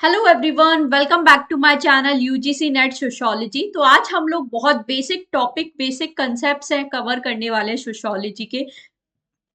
Hello everyone, welcome back to my channel UGC NET sociology. तो आज हम लोग बहुत बेसिक टॉपिक, बेसिक कंसेप्ट्स हैं कवर करने वाले हैं सोशियोलॉजी के,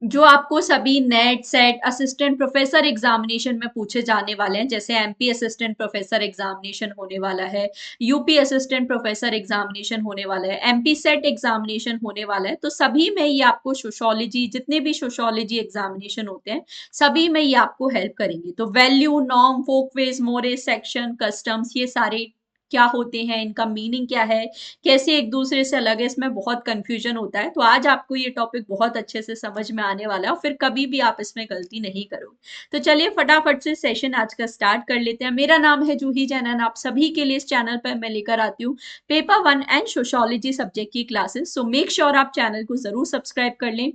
जो आपको सभी NET SET assistant professor examination में पूछे जाने वाले हैं। जैसे एमपी असिस्टेंट प्रोफेसर एग्जामिनेशन होने वाला है, यूपी असिस्टेंट प्रोफेसर एग्जामिनेशन होने वाला है, एमपी सेट एग्जामिनेशन होने वाला है। तो सभी में ये आपको सोशियोलॉजी, जितने भी सोशियोलॉजी एग्जामिनेशन होते हैं सभी में ये आपको हेल्प करेंगे। तो value, norm, folkways, mores, sanction, customs, ये सारे क्या होते हैं, इनका मीनिंग क्या है, कैसे एक दूसरे से अलग है, इसमें बहुत कंफ्यूजन होता है। तो आज आपको ये टॉपिक बहुत अच्छे से समझ में आने वाला है और फिर कभी भी आप इसमें गलती नहीं करोगे। तो चलिए फटाफट से सेशन आज का स्टार्ट कर लेते हैं। मेरा नाम है जूही जैनन, आप सभी के लिए इस चैनल पर मैं लेकर आती हूँ paper one and sociology subject की क्लासेस। सो मेक श्योर आप चैनल को जरूर सब्सक्राइब कर लें।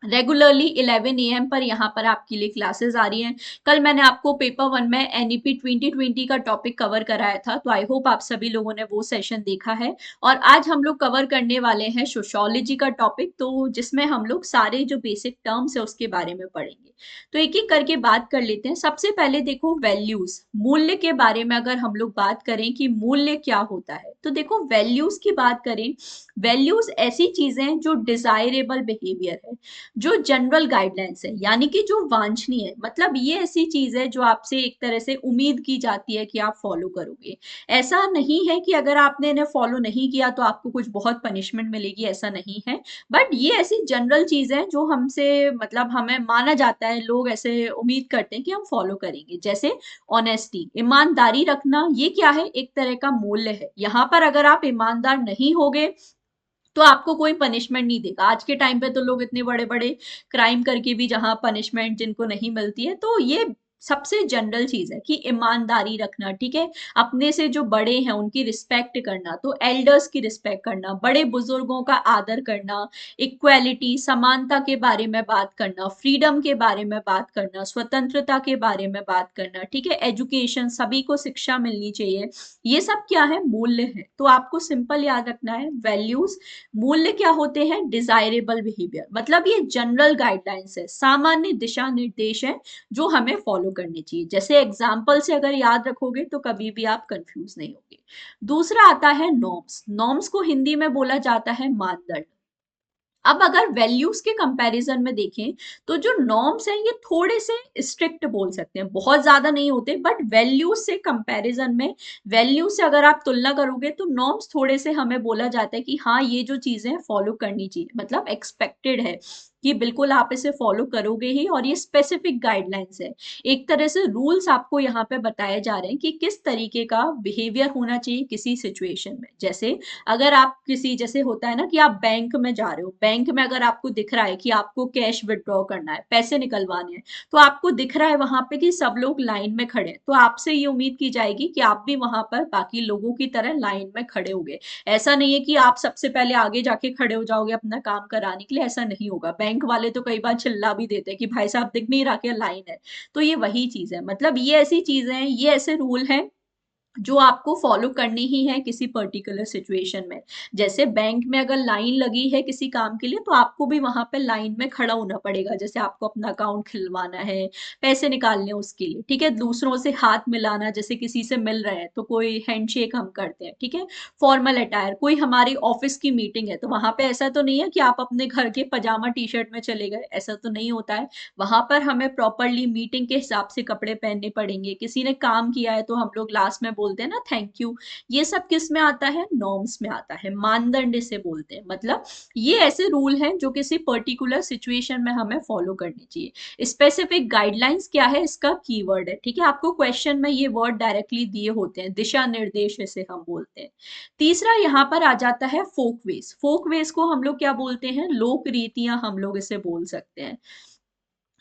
रेगुलरली 11 AM पर यहाँ पर आपके लिए क्लासेस आ रही हैं। कल मैंने आपको पेपर वन में एनईपी 2020 का टॉपिक कवर कराया था, तो आई होप आप सभी लोगों ने वो सेशन देखा है। और आज हम लोग कवर करने वाले हैं सोशियोलॉजी का टॉपिक, तो जिसमें हम लोग सारे जो बेसिक टर्म्स है उसके बारे में पढ़ेंगे। तो एक एक करके बात कर लेते हैं। सबसे पहले देखो वैल्यूज, मूल्य के बारे में अगर हम लोग बात करें कि मूल्य क्या होता है, तो देखो वैल्यूज की बात करें, वैल्यूज ऐसी चीजें हैं जो डिजायरेबल बिहेवियर है, जो जनरल गाइडलाइंस है, यानी कि जो वांछनीय है। मतलब ये ऐसी चीज है जो आपसे एक तरह से उम्मीद की जाती है कि आप फॉलो करोगे। ऐसा नहीं है कि अगर आपने इन्हें फॉलो नहीं किया तो आपको कुछ बहुत पनिशमेंट मिलेगी, ऐसा नहीं है। बट ये ऐसी जनरल चीज है जो हमसे, मतलब हमें माना जाता है, लोग ऐसे उम्मीद करते हैं कि हम फॉलो करेंगे। जैसे ऑनेस्टी, ईमानदारी रखना, ये क्या है, एक तरह का मूल्य है। यहाँ पर अगर आप ईमानदार नहीं होगे तो आपको कोई पनिशमेंट नहीं देगा। आज के टाइम पे तो लोग इतने बड़े बड़े क्राइम करके भी जहां पनिशमेंट जिनको नहीं मिलती है, तो ये सबसे जनरल चीज है कि ईमानदारी रखना, ठीक है। अपने से जो बड़े हैं उनकी रिस्पेक्ट करना, तो एल्डर्स की रिस्पेक्ट करना, बड़े बुजुर्गों का आदर करना, इक्वालिटी, समानता के बारे में बात करना, फ्रीडम के बारे में बात करना, स्वतंत्रता के बारे में बात करना, ठीक है। एजुकेशन, सभी को शिक्षा मिलनी चाहिए, ये सब क्या है, मूल्य है। तो आपको सिंपल याद रखना है वैल्यूज, मूल्य क्या होते हैं, डिजायरेबल बिहेवियर, मतलब ये जनरल गाइडलाइंस है, सामान्य दिशा निर्देश है जो हमें फॉलो करने चाहिए। जैसे एग्जाम्पल से अगर याद रखोगे तो कभी भी आप कंफ्यूज नहीं होगे। दूसरा आता है नॉर्म्स। नॉर्म्स को हिंदी में बोला जाता है मानदंड। अब अगर वैल्यूज के कंपैरिजन में देखें तो जो नॉर्म्स हैं ये थोड़े से स्ट्रिक्ट बोल सकते हैं, बहुत ज्यादा नहीं होते, बट वैल्यूज से कंपैरिजन में, वैल्यू से अगर आप तुलना करोगे तो नॉर्म्स थोड़े से हमें बोला जाता है कि हाँ ये जो चीजें फॉलो करनी चाहिए, मतलब एक्सपेक्टेड है कि बिल्कुल आप इसे फॉलो करोगे ही, और ये स्पेसिफिक गाइडलाइंस है। एक तरह से रूल्स आपको यहाँ पे बताए जा रहे हैं कि किस तरीके का बिहेवियर होना चाहिए किसी सिचुएशन में। जैसे अगर आप किसी, जैसे होता है ना कि आप बैंक में जा रहे हो, बैंक में अगर आपको दिख रहा है कि आपको कैश विड्रॉ करना है, पैसे निकलवाने हैं, तो आपको दिख रहा है वहां पे कि सब लोग लाइन में खड़े हैं, तो आपसे ये उम्मीद की जाएगी कि आप भी वहां पर बाकी लोगों की तरह लाइन में खड़े होंगे। ऐसा नहीं है कि आप सबसे पहले आगे जाके खड़े हो जाओगे अपना काम कराने के लिए, ऐसा नहीं होगा। बैंक वाले तो कई बार चिल्ला भी देते हैं कि भाई साहब दिख नहीं रहा, क्या लाइन है। तो ये वही चीज है, मतलब ये ऐसी चीजें हैं, ये ऐसे रूल हैं जो आपको फॉलो करनी ही है किसी पर्टिकुलर सिचुएशन में। जैसे बैंक में अगर लाइन लगी है किसी काम के लिए तो आपको भी वहां पे लाइन में खड़ा होना पड़ेगा। जैसे आपको अपना अकाउंट खुलवाना है, पैसे निकालने उसके लिए, ठीक है। दूसरों से हाथ मिलाना, जैसे किसी से मिल रहे हैं तो कोई हैंडशेक हम करते हैं, ठीक है। फॉर्मल अटायर, कोई हमारी ऑफिस की मीटिंग है तो वहां पे ऐसा तो नहीं है कि आप अपने घर के पजामा टी शर्ट में चले गए, ऐसा तो नहीं होता है। वहां पर हमें प्रॉपरली मीटिंग के हिसाब से कपड़े पहनने पड़ेंगे। किसी ने काम किया है तो हम लोग लास्ट में बोलते हैं ना थैंक यू। ये सब किस में आता है, नॉर्म्स में आता है, मानदंड इसे बोलते हैं। मतलब ये ऐसे रूल हैं जो किसी पर्टिकुलर सिचुएशन में हमें फॉलो करनी चाहिए। स्पेसिफिक गाइडलाइंस क्या है, इसका कीवर्ड है, ठीक है। आपको क्वेश्चन में ये वर्ड डायरेक्टली दिए होते हैं, दिशा निर्देश इसे हम बोलते हैं। तीसरा यहाँ पर आ जाता है फोकवेज। फोकवेज को हम लोग क्या बोलते हैं, लोक रीतियां हम लोग इसे बोल सकते हैं।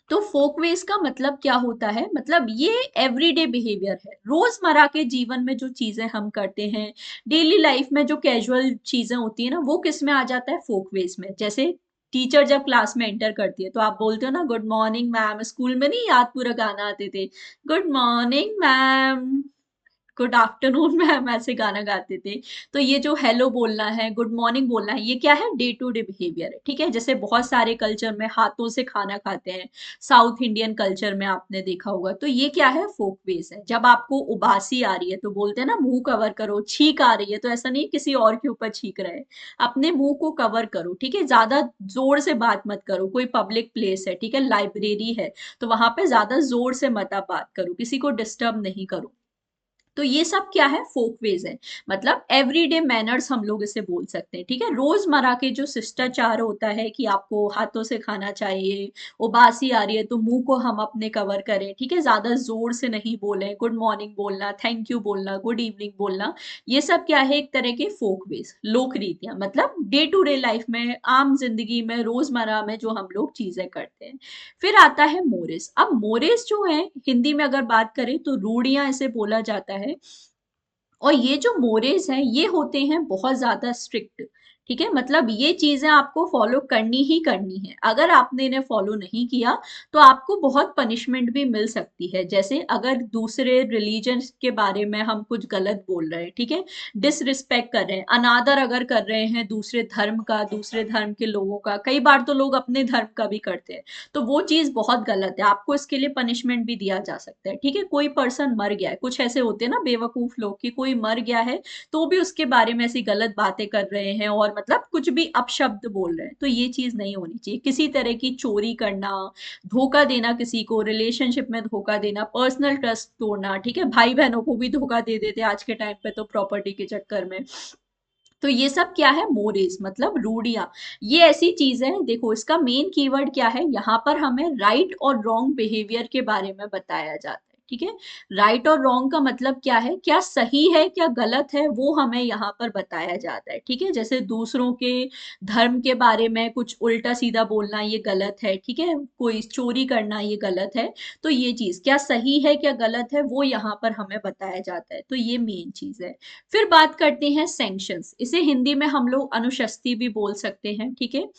तो फोकवेज का मतलब क्या होता है, मतलब ये एवरीडे बिहेवियर है, रोजमर्रा के जीवन में जो चीजें हम करते हैं, डेली लाइफ में जो कैजुअल चीजें होती है ना, वो किस में आ जाता है, फोकवेज में। जैसे टीचर जब क्लास में एंटर करती है तो आप बोलते हो ना गुड मॉर्निंग मैम। स्कूल में नहीं याद, पूरा गाना आते थे, good morning ma'am, good afternoon में हम ऐसे गाना गाते थे। तो ये जो हेलो बोलना है, गुड मॉर्निंग बोलना है, ये क्या है? डे टू डे बिहेवियर है, ठीक है। जैसे बहुत सारे कल्चर में हाथों से खाना खाते हैं, साउथ इंडियन कल्चर में आपने देखा होगा। तो ये क्या है? फोक वेज है। जब आपको उबासी आ रही है तो बोलते हैं ना मुंह कवर करो, छींक आ रही है तो ऐसा नहीं किसी और के ऊपर छींक रहे, अपने मुंह को कवर करो, ठीक है। ज्यादा जोर से बात मत करो। कोई पब्लिक प्लेस है, ठीक है, लाइब्रेरी है, तो वहां पे ज्यादा जोर से मत आप बात करो, किसी को डिस्टर्ब नहीं करो। तो ये सब क्या है? फोक वेज है। मतलब एवरीडे मैनर्स हम लोग इसे बोल सकते हैं, ठीक है। रोजमर्रा के जो शिष्टाचार होता है कि आपको हाथों से खाना चाहिए, उबासी आ रही है तो मुंह को हम अपने कवर करें, ठीक है, ज्यादा जोर से नहीं बोले, गुड मॉर्निंग बोलना, थैंक यू बोलना, गुड इवनिंग बोलना, ये सब क्या है? एक तरह के फोक वेज, लोक रीतियां, मतलब डे टू डे लाइफ में, आम जिंदगी में, रोजमर्रा में जो हम लोग चीजें करते हैं। फिर आता है मोरेस। अब मोरेस जो है, हिंदी में अगर बात करें तो रूढ़ियां इसे बोला जाता है। और ये जो मोरेज हैं ये होते हैं बहुत ज्यादा स्ट्रिक्ट, ठीक है। मतलब ये चीजें आपको फॉलो करनी ही करनी है। अगर आपने इन्हें फॉलो नहीं किया तो आपको बहुत पनिशमेंट भी मिल सकती है। जैसे अगर दूसरे रिलीजन के बारे में हम कुछ गलत बोल रहे हैं, ठीक है, डिसरिस्पेक्ट कर रहे हैं, अनादर अगर कर रहे हैं दूसरे धर्म का, दूसरे धर्म के लोगों का, कई बार तो लोग अपने धर्म का भी करते हैं, तो वो चीज बहुत गलत है। आपको इसके लिए पनिशमेंट भी दिया जा सकता है, ठीक है। कोई पर्सन मर गया है, कुछ ऐसे होते हैं ना बेवकूफ लोग कि कोई मर गया है तो भी उसके बारे में ऐसी गलत बातें कर रहे हैं और मतलब कुछ भी अपशब्द बोल रहे हैं, तो ये चीज नहीं होनी चाहिए। किसी तरह की चोरी करना, धोखा देना, किसी को रिलेशनशिप में धोखा देना, पर्सनल ट्रस्ट तोड़ना, ठीक है, भाई बहनों को भी धोखा दे देते हैं आज के टाइम पे तो प्रॉपर्टी के चक्कर में। तो ये सब क्या है? मोरेज मतलब रूढ़ियां। ये ऐसी चीजें हैं, देखो इसका मेन कीवर्ड क्या है, यहाँ पर हमें राइट और रॉन्ग बिहेवियर के बारे में बताया जाता है, ठीक है। राइट और रॉन्ग का मतलब क्या है, क्या सही है क्या गलत है, वो हमें यहाँ पर बताया जाता है, ठीक है। जैसे दूसरों के धर्म के बारे में कुछ उल्टा सीधा बोलना ये गलत है, ठीक है, कोई चोरी करना ये गलत है। तो ये चीज क्या सही है क्या गलत है वो यहाँ पर हमें बताया जाता है, तो ये मेन चीज है। फिर बात करते हैं सैंक्शंस। इसे हिंदी में हम लोग अनुशस्ति भी बोल सकते हैं, ठीक है।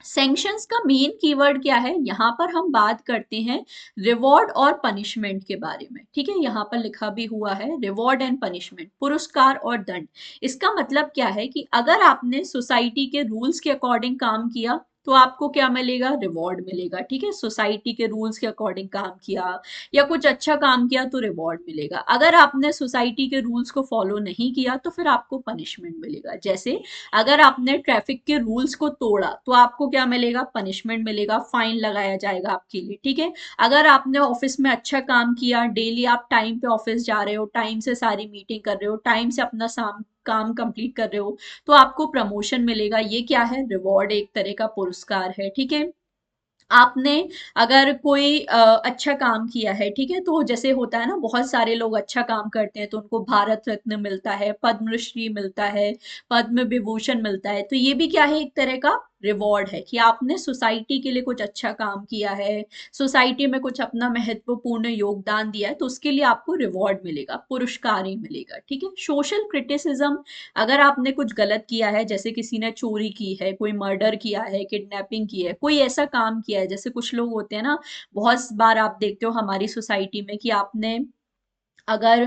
सैंक्शंस का मेन कीवर्ड क्या है, यहाँ पर हम बात करते हैं रिवॉर्ड और पनिशमेंट के बारे में, ठीक है। यहाँ पर लिखा भी हुआ है रिवॉर्ड एंड पनिशमेंट, पुरस्कार और दंड। इसका मतलब क्या है कि अगर आपने सोसाइटी के रूल्स के अकॉर्डिंग काम किया तो आपको क्या मिलेगा? रिवॉर्ड मिलेगा, ठीक है। सोसाइटी के रूल्स के अकॉर्डिंग काम किया या कुछ अच्छा काम किया तो रिवॉर्ड मिलेगा। अगर आपने सोसाइटी के रूल्स को फॉलो नहीं किया तो फिर आपको पनिशमेंट मिलेगा। जैसे अगर आपने ट्रैफिक के रूल्स को तोड़ा तो आपको क्या मिलेगा? पनिशमेंट मिलेगा, फाइन लगाया जाएगा आपके लिए, ठीक है। अगर आपने ऑफिस में अच्छा काम किया, डेली आप टाइम पे ऑफिस जा रहे हो, टाइम से सारी मीटिंग कर रहे हो, टाइम से अपना काम कंप्लीट कर रहे हो, तो आपको प्रमोशन मिलेगा। ये क्या है? रिवॉर्ड, एक तरह का पुरस्कार है, ठीक है। आपने अगर कोई अच्छा काम किया है, ठीक है, तो जैसे होता है ना बहुत सारे लोग अच्छा काम करते हैं तो उनको भारत रत्न मिलता है, पद्मश्री मिलता है, पद्म विभूषण मिलता है। तो ये भी क्या है? एक तरह का रिवॉर्ड है कि आपने सोसाइटी के लिए कुछ अच्छा काम किया है, सोसाइटी में कुछ अपना महत्वपूर्ण योगदान दिया है, तो उसके लिए आपको रिवॉर्ड मिलेगा, पुरस्कार ही मिलेगा, ठीक है। सोशल क्रिटिसिज्म, अगर आपने कुछ गलत किया है, जैसे किसी ने चोरी की है, कोई मर्डर किया है, किडनैपिंग की है, कोई ऐसा काम किया है, जैसे कुछ लोग होते हैं ना, बहुत बार आप देखते हो हमारी सोसाइटी में कि आपने अगर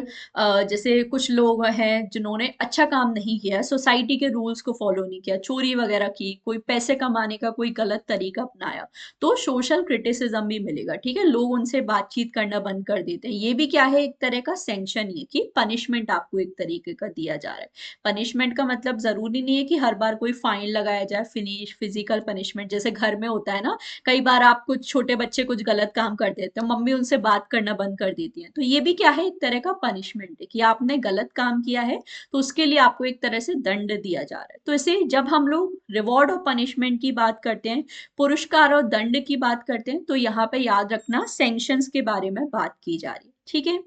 जैसे कुछ लोग हैं जिन्होंने अच्छा काम नहीं किया, सोसाइटी के रूल्स को फॉलो नहीं किया, चोरी वगैरह की, कोई पैसे कमाने का कोई गलत तरीका अपनाया, तो सोशल क्रिटिसिज्म भी मिलेगा, ठीक है। लोग उनसे बातचीत करना बंद कर देते हैं। ये भी क्या है? एक तरह का सैंक्शन ही है कि पनिशमेंट आपको एक तरीके का दिया जा रहा है। पनिशमेंट का मतलब जरूरी नहीं है कि हर बार कोई फाइन लगाया जाए, फिजिकल पनिशमेंट जैसे घर में होता है ना, कई बार आप कुछ छोटे बच्चे कुछ गलत काम कर देते हैं, मम्मी उनसे बात करना बंद कर देती है, तो ये भी क्या है? एक तरह का पनिशमेंट है कि आपने गलत काम किया है तो उसके लिए आपको एक तरह से दंड दिया जा रहा है। तो इसे जब हम लोग रिवॉर्ड और पनिशमेंट की बात करते हैं, पुरस्कार और दंड की बात करते हैं, तो यहाँ पे याद रखना सैंक्शंस के बारे में बात की जा रही है, ठीक है।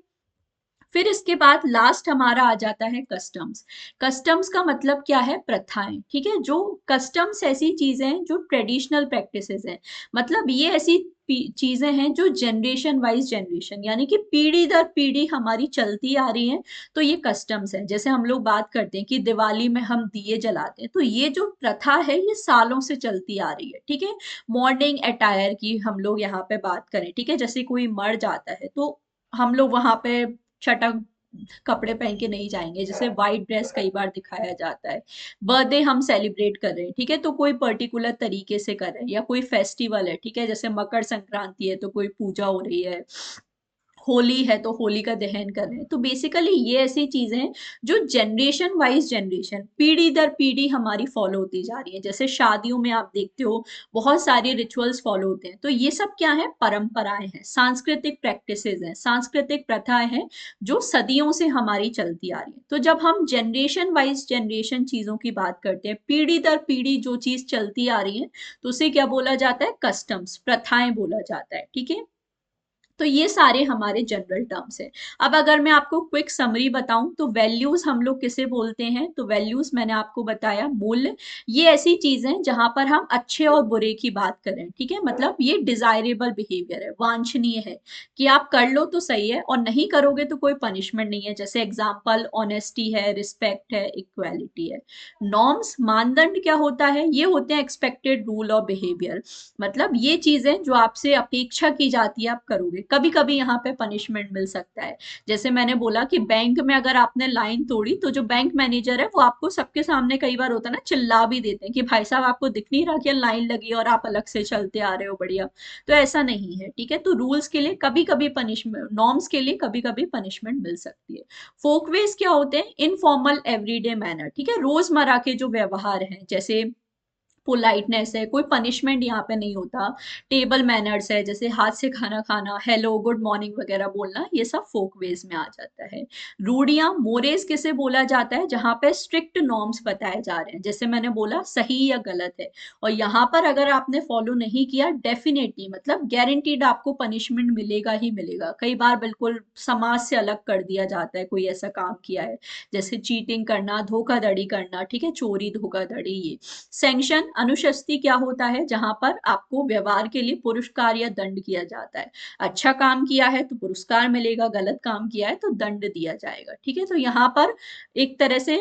फिर इसके बाद लास्ट हमारा आ जाता है कस्टम्स। कस्टम्स का मतलब क्या है? प्रथाएं, ठीक है। जो कस्टम्स ऐसी चीजें हैं जो ट्रेडिशनल प्रैक्टिसेस हैं, मतलब ये ऐसी चीजें हैं जो जनरेशन वाइज जनरेशन यानी कि पीढ़ी दर पीढ़ी हमारी चलती आ रही हैं। तो ये कस्टम्स हैं। जैसे हम लोग बात करते हैं कि दिवाली में हम दिए जलाते हैं, तो ये जो प्रथा है ये सालों से चलती आ रही है, ठीक है। मॉर्निंग अटायर की हम लोग यहाँ पे बात करें, ठीक है, जैसे कोई मर जाता है तो हम लोग वहां पे छठा कपड़े पहन के नहीं जाएंगे, जैसे व्हाइट ड्रेस कई बार दिखाया जाता है। बर्थडे हम सेलिब्रेट कर रहे हैं, ठीक है, तो कोई पर्टिकुलर तरीके से कर रहे हैं, या कोई फेस्टिवल है, ठीक है, जैसे मकर संक्रांति है तो कोई पूजा हो रही है, होली है तो होली का दहन कर रहे हैं। तो बेसिकली ये ऐसी चीजें हैं जो जनरेशन वाइज जनरेशन, पीढ़ी दर पीढ़ी हमारी फॉलो होती जा रही है। जैसे शादियों में आप देखते हो बहुत सारे रिचुअल्स फॉलो होते हैं, तो ये सब क्या है, परंपराएं हैं, सांस्कृतिक प्रैक्टिसेस हैं, सांस्कृतिक प्रथाएं हैं जो सदियों से हमारी चलती आ रही है। तो जब हम जनरेशन वाइज जनरेशन चीजों की बात करते हैं, पीढ़ी दर पीढ़ी जो चीज चलती आ रही है, तो उसे क्या बोला जाता है, कस्टम्स, प्रथाएं बोला जाता है, ठीक है। तो ये सारे हमारे जनरल टर्म्स हैं। अब अगर मैं आपको क्विक समरी बताऊं तो वैल्यूज हम लोग किसे बोलते हैं, तो वैल्यूज मैंने आपको बताया मूल्य, ये ऐसी चीजें जहां पर हम अच्छे और बुरे की बात करें, ठीक है, मतलब ये डिजायरेबल बिहेवियर है, वांछनीय है कि आप कर लो तो सही है और नहीं करोगे तो कोई पनिशमेंट नहीं है। जैसे एग्जाम्पल ऑनेस्टी है, रिस्पेक्ट है, इक्वालिटी है। नॉर्म्स, मानदंड क्या होता है, ये होते हैं एक्सपेक्टेड रूल और बिहेवियर, मतलब ये चीजें जो आपसे अपेक्षा की जाती है आप करोगे। कभी कभी यहाँ पे पनिशमेंट मिल सकता है, जैसे मैंने बोला कि बैंक में अगर आपने लाइन तोड़ी तो जो बैंक मैनेजर है वो आपको सबके सामने, कई बार होता है ना, चिल्ला भी देते हैं कि भाई साहब आपको दिख नहीं रहा कि लाइन लगी और आप अलग से चलते आ रहे हो, बढ़िया। तो ऐसा नहीं है, ठीक है। तो रूल्स के लिए कभी कभी पनिशमेंट, नॉर्म्स के लिए कभी कभी पनिशमेंट मिल सकती है। फोकवेज क्या होते हैं, इनफॉर्मल एवरीडे मैनर, ठीक है, रोजमर्रा के जो व्यवहार हैं, जैसे पोलाइटनेस है, कोई पनिशमेंट यहाँ पे नहीं होता। टेबल मैनर्स है, जैसे हाथ से खाना खाना, हेलो गुड मॉर्निंग वगैरह बोलना, ये सब फोक वेज में आ जाता है। रूढ़ियां, मोरेज किसे बोला जाता है, जहाँ पे स्ट्रिक्ट नॉर्म्स बताए जा रहे हैं, जैसे मैंने बोला सही या गलत है, और यहाँ पर अगर आपने फॉलो नहीं किया डेफिनेटली, मतलब गारंटीड आपको पनिशमेंट मिलेगा ही मिलेगा। कई बार बिल्कुल समाज से अलग कर दिया जाता है कोई ऐसा काम किया है, जैसे चीटिंग करना, धोखाधड़ी करना, ठीक है, चोरी धोखाधड़ी। ये सैंक्शन, अनुशस्ति क्या होता है, जहां पर आपको व्यवहार के लिए पुरस्कार या दंड किया जाता है। अच्छा काम किया है तो पुरस्कार मिलेगा, गलत काम किया है तो दंड दिया जाएगा, ठीक है। तो यहाँ पर एक तरह से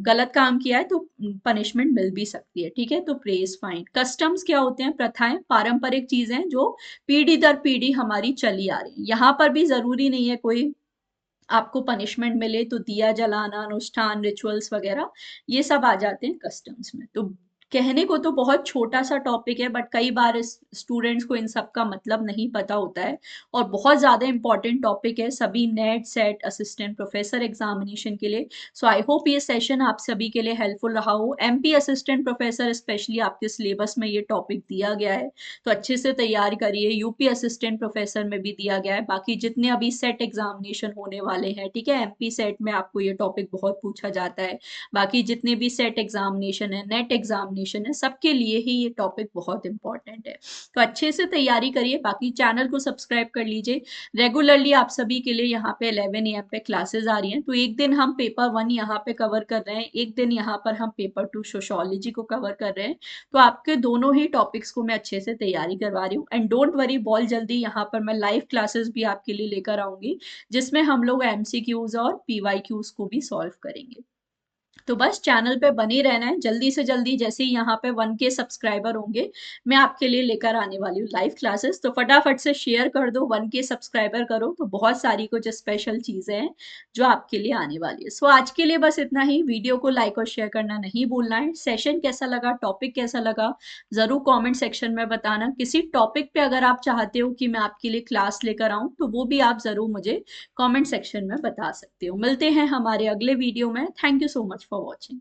गलत काम किया है तो पनिशमेंट मिल भी सकती है, ठीक है। तो प्रेज, फाइन। कस्टम्स क्या होते हैं, प्रथाएं, पारंपरिक चीजें जो पीढ़ी दर पीढ़ी हमारी चली आ रही है। यहाँ पर भी जरूरी नहीं है कोई आपको पनिशमेंट मिले, तो दिया जलाना, अनुष्ठान, रिचुअल्स वगैरह ये सब आ जाते हैं कस्टम्स में। तो कहने को तो बहुत छोटा सा टॉपिक है, बट कई बार इस स्टूडेंट्स को इन सब का मतलब नहीं पता होता है, और बहुत ज़्यादा इंपॉर्टेंट टॉपिक है सभी NET SET assistant professor examination के लिए। सो आई होप ये सेशन आप सभी के लिए हेल्पफुल रहा हो। एमपी असिस्टेंट प्रोफेसर स्पेशली आपके सिलेबस में ये टॉपिक दिया गया है, तो अच्छे से तैयारी करिए। यूपी असिस्टेंट प्रोफेसर में भी दिया गया है, बाकी जितने अभी सेट एग्जामिनेशन होने वाले हैं, ठीक है, एमपी सेट में आपको ये टॉपिक बहुत पूछा जाता है। बाकी जितने भी सेट एग्जामिनेशन है, नेट एग्जामिनेशन है, सबके लिए ही ये टॉपिक बहुत इंपॉर्टेंट है। तो अच्छे से तैयारी करिए, बाकी चैनल को सब्सक्राइब कर लीजिए। रेगुलरली आप सभी के लिए यहाँ पे 11 AM पे क्लासेस आ रही हैं, तो एक दिन हम पेपर 1 यहाँ पे कवर कर रहे हैं, एक दिन यहाँ पर हम पेपर 2 सोशोलॉजी को कवर कर रहे हैं। तो आपके दोनों ही टॉपिक्स को मैं अच्छे से तैयारी करवा रही हूँ। एंड डोंट वरी, बहुत जल्दी यहाँ पर मैं लाइव क्लासेस भी आपके लिए लेकर आऊंगी, जिसमें हम लोग एमसीक्यूज और पीवाईक्यूज को भी सॉल्व करेंगे। तो बस चैनल पे बने रहना है, जल्दी से जल्दी जैसे ही यहाँ पे 1K सब्सक्राइबर होंगे मैं आपके लिए लेकर आने वाली हूँ लाइव क्लासेस। तो फटाफट से शेयर कर दो, 1K सब्सक्राइबर करो, तो बहुत सारी कुछ स्पेशल चीजें हैं जो आपके लिए आने वाली है। सो आज के लिए बस इतना ही। वीडियो को लाइक और शेयर करना नहीं भूलना है। सेशन कैसा लगा, टॉपिक कैसा लगा, जरूर कॉमेंट सेक्शन में बताना। किसी टॉपिक पे अगर आप चाहते हो कि मैं आपके लिए क्लास लेकर आऊँ, तो वो भी आप जरूर मुझे कमेंट सेक्शन में बता सकते हो। मिलते हैं हमारे अगले वीडियो में। Thank you so much for watching.